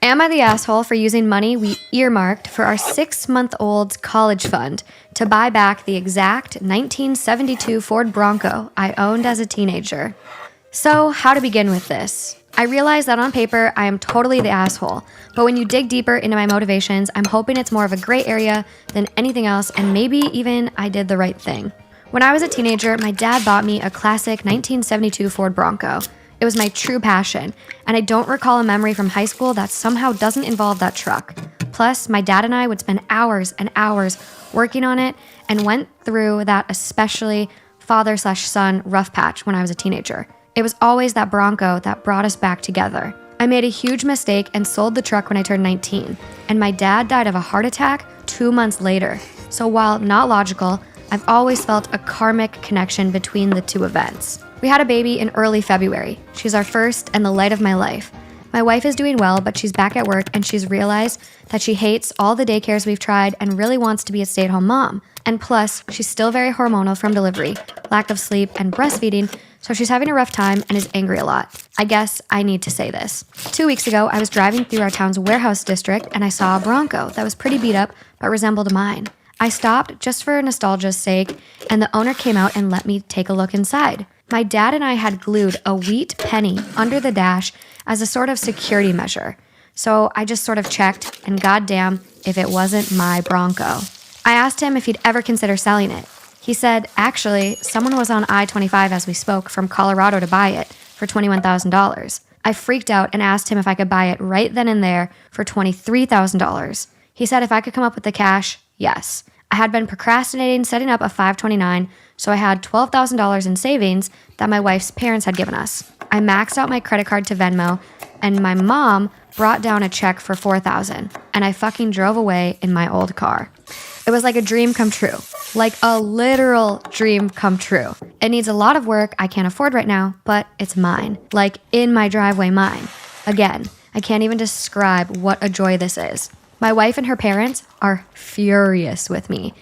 Am I the asshole for using money we earmarked for our 6-month-old's college fund to buy back the exact 1972 Ford Bronco I owned as a teenager? So, how to begin with this? I realize that on paper, I am totally the asshole, but when you dig deeper into my motivations, I'm hoping it's more of a gray area than anything else, and maybe even I did the right thing. When I was a teenager, my dad bought me a classic 1972 Ford Bronco. It was my true passion, and I don't recall a memory from high school that somehow doesn't involve that truck. Plus, my dad and I would spend hours and hours working on it and went through that especially father/son rough patch when I was a teenager. It was always that Bronco that brought us back together. I made a huge mistake and sold the truck when I turned 19, and my dad died of a heart attack 2 months later. So while not logical, I've always felt a karmic connection between the two events. We had a baby in early February. She's our first and the light of my life. My wife is doing well, but she's back at work and she's realized that she hates all the daycares we've tried and really wants to be a stay-at-home mom. And plus, she's still very hormonal from delivery, lack of sleep, and breastfeeding, so she's having a rough time and is angry a lot. I guess I need to say this. 2 weeks ago, I was driving through our town's warehouse district and I saw a Bronco that was pretty beat up but resembled mine. I stopped just for nostalgia's sake, and the owner came out and let me take a look inside. My dad and I had glued a wheat penny under the dash as a sort of security measure. So I just sort of checked, and goddamn if it wasn't my Bronco. I asked him if he'd ever consider selling it. He said, actually, someone was on I-25 as we spoke from Colorado to buy it for $21,000. I freaked out and asked him if I could buy it right then and there for $23,000. He said if I could come up with the cash, yes. I had been procrastinating setting up a 529, so I had $12,000 in savings that my wife's parents had given us. I maxed out my credit card to Venmo, and my mom brought down a check for $4,000, and I fucking drove away in my old car. It was like a dream come true. Like a literal dream come true. It needs a lot of work I can't afford right now, but it's mine. Like in my driveway mine. Again, I can't even describe what a joy this is. My wife and her parents are furious with me.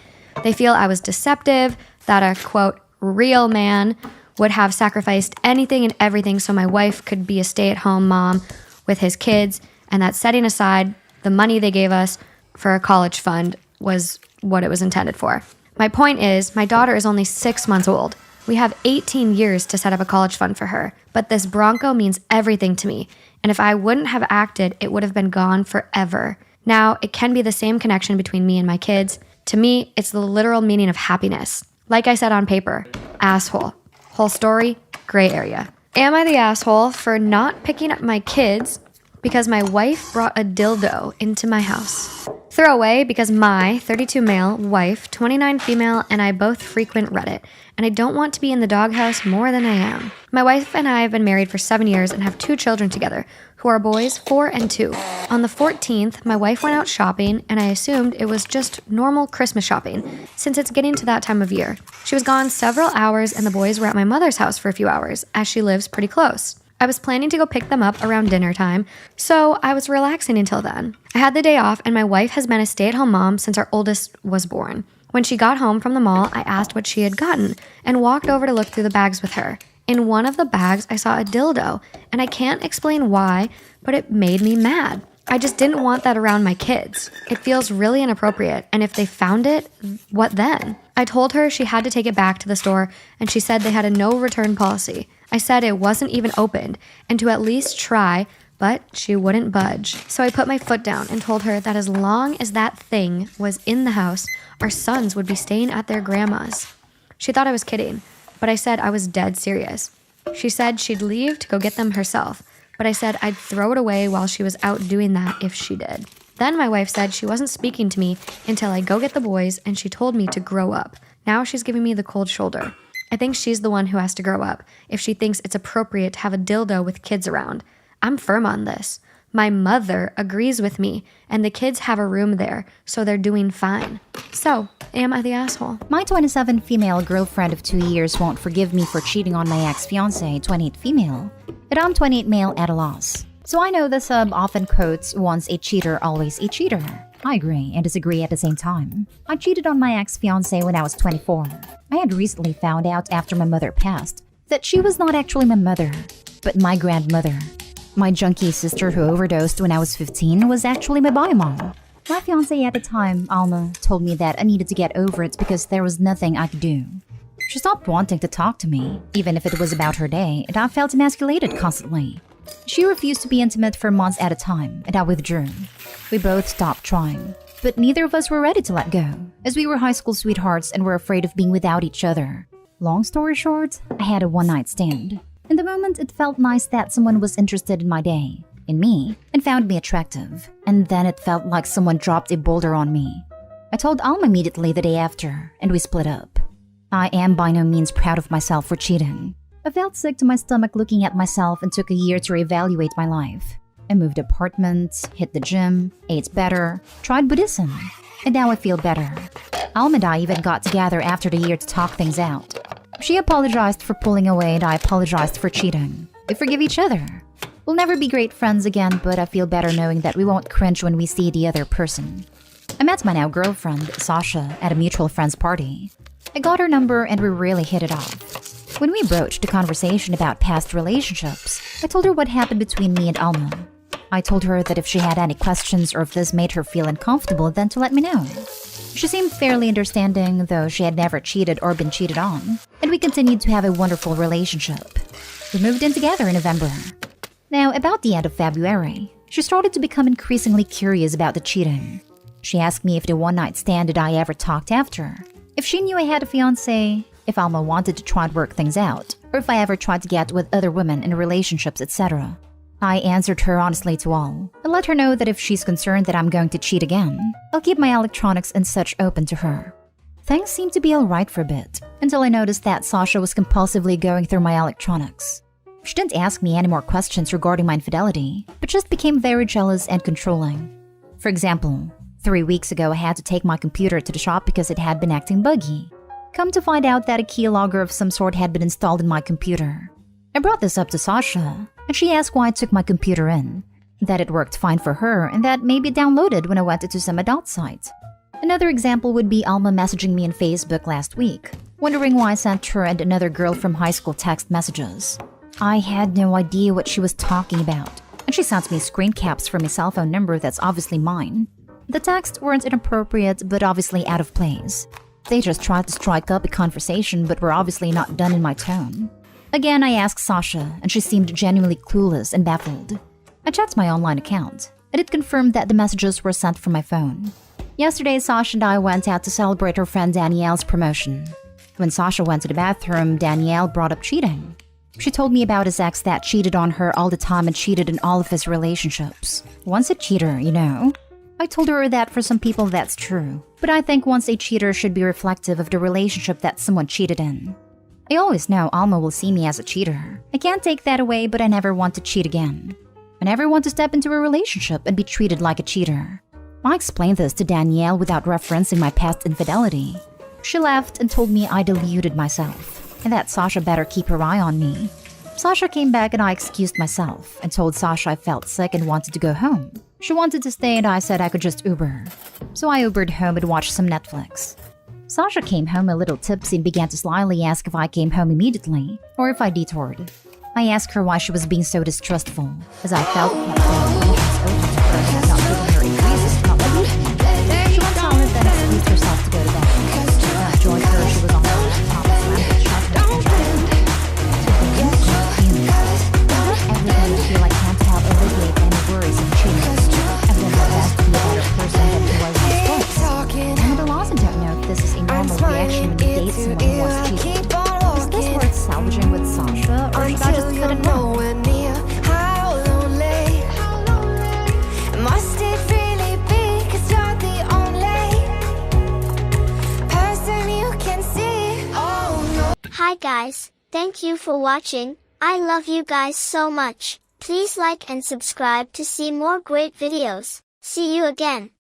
They feel I was deceptive, that a, quote, real man would have sacrificed anything and everything so my wife could be a stay-at-home mom with his kids, and that setting aside the money they gave us for a college fund was what it was intended for. My point is, my daughter is only 6 months old. We have 18 years to set up a college fund for her, but this Bronco means everything to me, and if I wouldn't have acted, it would have been gone forever. Now, it can be the same connection between me and my kids. To me, it's the literal meaning of happiness. Like I said on paper, asshole. Whole story, gray area. Am I the asshole for not picking up my kids because my wife brought a dildo into my house? Throwaway because my 32 male, wife, 29 female, and I both frequent Reddit, and I don't want to be in the doghouse more than I am. My wife and I have been married for 7 years and have 2 children together, who are boys 4 and 2. On the 14th, my wife went out shopping, and I assumed it was just normal Christmas shopping, since it's getting to that time of year. She was gone several hours, and the boys were at my mother's house for a few hours, as she lives pretty close. I was planning to go pick them up around dinner time, so I was relaxing until then. I had the day off, and my wife has been a stay-at-home mom since our oldest was born. When she got home from the mall, I asked what she had gotten and walked over to look through the bags with her. In one of the bags, I saw a dildo, and I can't explain why, but it made me mad. I just didn't want that around my kids. It feels really inappropriate, and if they found it, what then? I told her she had to take it back to the store, and she said they had a no-return policy. I said it wasn't even opened, and to at least try, but she wouldn't budge. So I put my foot down and told her that as long as that thing was in the house, our sons would be staying at their grandma's. She thought I was kidding, but I said I was dead serious. She said she'd leave to go get them herself, but I said I'd throw it away while she was out doing that if she did. Then my wife said she wasn't speaking to me until I go get the boys, and she told me to grow up. Now she's giving me the cold shoulder. I think she's the one who has to grow up if she thinks it's appropriate to have a dildo with kids around. I'm firm on this. My mother agrees with me, and the kids have a room there, so they're doing fine. So, am I the asshole? My 27 female girlfriend of 2 years won't forgive me for cheating on my ex-fiancé, 28 female. But I'm 28 male at a loss. So I know the sub often quotes, once a cheater, always a cheater. I agree and disagree at the same time. I cheated on my ex-fiancé when I was 24. I had recently found out after my mother passed that she was not actually my mother, but my grandmother. My junkie sister who overdosed when I was 15 was actually my bio mom. My fiancé at the time, Alma, told me that I needed to get over it because there was nothing I could do. She stopped wanting to talk to me, even if it was about her day, and I felt emasculated constantly. She refused to be intimate for months at a time, and I withdrew. We both stopped trying, but neither of us were ready to let go, as we were high school sweethearts and were afraid of being without each other. Long story short, I had a one-night stand. In the moment, it felt nice that someone was interested in my day, in me, and found me attractive. And then it felt like someone dropped a boulder on me. I told Alma immediately the day after, and we split up. I am by no means proud of myself for cheating. I felt sick to my stomach looking at myself and took a year to reevaluate my life. I moved apartments, hit the gym, ate better, tried Buddhism, and now I feel better. Alma and I even got together after the year to talk things out. She apologized for pulling away and I apologized for cheating. We forgive each other. We'll never be great friends again, but I feel better knowing that we won't cringe when we see the other person. I met my now girlfriend, Sasha, at a mutual friend's party. I got her number and we really hit it off. When we broached the conversation about past relationships, I told her what happened between me and Alma. I told her that if she had any questions or if this made her feel uncomfortable, then to let me know. She seemed fairly understanding, though she had never cheated or been cheated on, and we continued to have a wonderful relationship. We moved in together in November. Now, about the end of February, she started to become increasingly curious about the cheating. She asked me if the one-night stand that I ever talked after, if she knew I had a fiancé, if Alma wanted to try and work things out, or if I ever tried to get with other women in relationships, etc. I answered her honestly to all, and let her know that if she's concerned that I'm going to cheat again, I'll keep my electronics and such open to her. Things seemed to be alright for a bit, until I noticed that Sasha was compulsively going through my electronics. She didn't ask me any more questions regarding my infidelity, but just became very jealous and controlling. For example, 3 weeks ago I had to take my computer to the shop because it had been acting buggy. Come to find out that a keylogger of some sort had been installed in my computer. I brought this up to Sasha, and she asked why I took my computer in, that it worked fine for her, and that maybe it downloaded when I went into some adult site. Another example would be Alma messaging me on Facebook last week, wondering why I sent her and another girl from high school text messages. I had no idea what she was talking about, and she sent me screen caps from a cell phone number that's obviously mine. The texts weren't inappropriate, but obviously out of place. They just tried to strike up a conversation, but were obviously not done in my tone. Again, I asked Sasha, and she seemed genuinely clueless and baffled. I checked my online account, and it confirmed that the messages were sent from my phone. Yesterday, Sasha and I went out to celebrate her friend Danielle's promotion. When Sasha went to the bathroom, Danielle brought up cheating. She told me about his ex that cheated on her all the time and cheated in all of his relationships. Once a cheater, you know. I told her that for some people that's true, but I think once a cheater should be reflective of the relationship that someone cheated in. I always know Alma will see me as a cheater. I can't take that away, but I never want to cheat again. I never want to step into a relationship and be treated like a cheater. I explained this to Danielle without referencing my past infidelity. She laughed and told me I deluded myself, and that Sasha better keep her eye on me. Sasha came back and I excused myself and told Sasha I felt sick and wanted to go home. She wanted to stay and I said I could just Uber. So I Ubered home and watched some Netflix. Sasha came home a little tipsy and began to slyly ask if I came home immediately, or if I detoured. I asked her why she was being so distrustful, as I felt that the was open to her and had not given her a reason to not believe me. She went silent then excused herself to go to bed. When I joined her, she was on her laptop slamming the shut down. Everything I feel I can't help alleviate any worries and change. Evidently best to be a better person than he was in his place. I'm at a loss and don't know if this is a normal reaction when you date someone who wants to cheat. Is this worth salvaging with Sasha, or should I just cut it now? Hi guys, thank you for watching. I love you guys so much. Please like and subscribe to see more great videos. See you again.